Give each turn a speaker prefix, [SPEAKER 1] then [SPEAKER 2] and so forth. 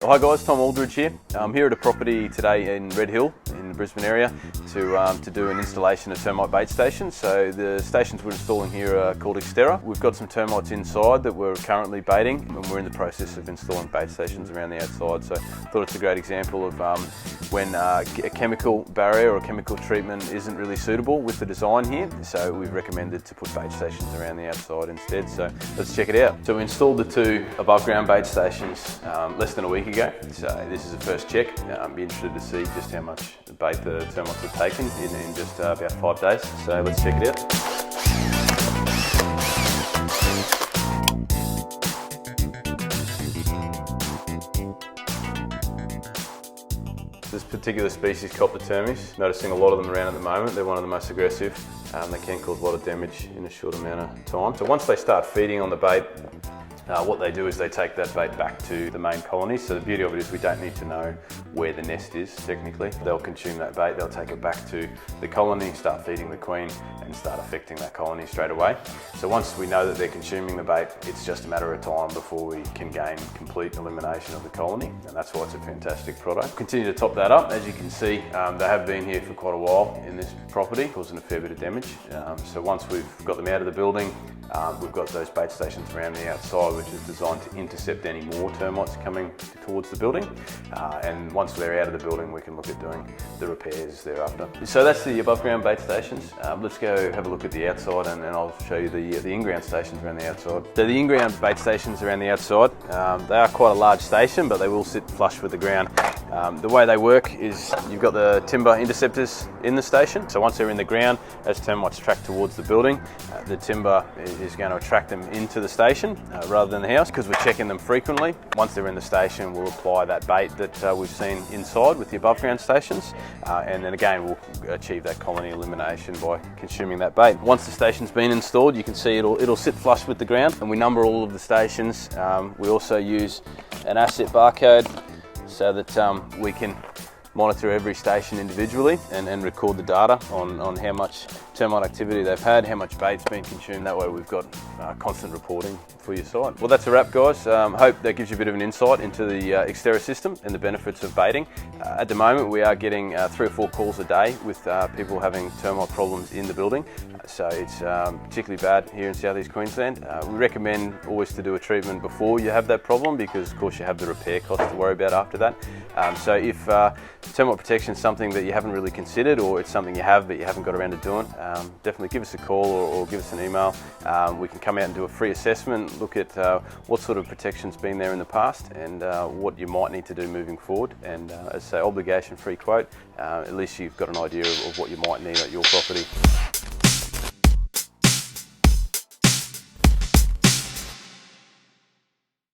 [SPEAKER 1] Hi guys, Tom Aldridge here. I'm here at a property today in Red Hill in the Brisbane area to do an installation of termite bait stations. So the stations we're installing here are called Exterra. We've got some termites inside that we're currently baiting, and we're in the process of installing bait stations around the outside. So I thought it's a great example of when a chemical barrier or chemical treatment isn't really suitable with the design here. So we've recommended to put bait stations around the outside instead. So let's check it out. So we installed the two above ground bait stations less than a week ago. So this is the first check. I'd be interested to see just how much bait the termites have taken in just about 5 days. So let's check it out. This particular species, Copper termis, noticing a lot of them around at the moment. They're one of the most aggressive. They can cause a lot of damage in a short amount of time. So once they start feeding on the bait, what they do is they take that bait back to the main colony. So the beauty of it is we don't need to know where the nest is technically. They'll consume that bait, they'll take it back to the colony, start feeding the queen and start affecting that colony straight away. So once we know that they're consuming the bait, it's just a matter of time before we can gain complete elimination of the colony, and that's why it's a fantastic product. Continue to top that up. As you can see, they have been here for quite a while in this property, causing a fair bit of damage. So once we've got them out of the building, we've got those bait stations around the outside, which is designed to intercept any more termites coming towards the building. And once they're out of the building, we can look at doing the repairs thereafter. So that's the above ground bait stations. Let's go have a look at the outside, and I'll show you the in-ground stations around the outside. So the in-ground bait stations around the outside, they are quite a large station, but they will sit flush with the ground. The way they work is you've got the timber interceptors in the station. So once they're in the ground, as termites track towards the building, the timber is going to attract them into the station rather than the house, because we're checking them frequently. Once they're in the station, we'll apply that bait that we've seen inside with the above ground stations, and then again we'll achieve that colony elimination by consuming that bait. Once the station's been installed, you can see it'll sit flush with the ground, and we number all of the stations. We also use an asset barcode so that we can monitor every station individually and record the data on how much termite activity they've had, how much bait's been consumed. That way we've got constant reporting for your site. Well, that's a wrap, guys. Hope that gives you a bit of an insight into the Exterra system and the benefits of baiting. At the moment we are getting 3 or 4 calls a day with people having termite problems in the building. So it's particularly bad here in southeast Queensland. We recommend always to do a treatment before you have that problem, because of course you have the repair costs to worry about after that. So if termite protection is something that you haven't really considered, or it's something you have but you haven't got around to doing, definitely give us a call or give us an email. We can come out and do a free assessment, look at what sort of protection's been there in the past and what you might need to do moving forward. And as I say, obligation free quote, at least you've got an idea of what you might need at your property.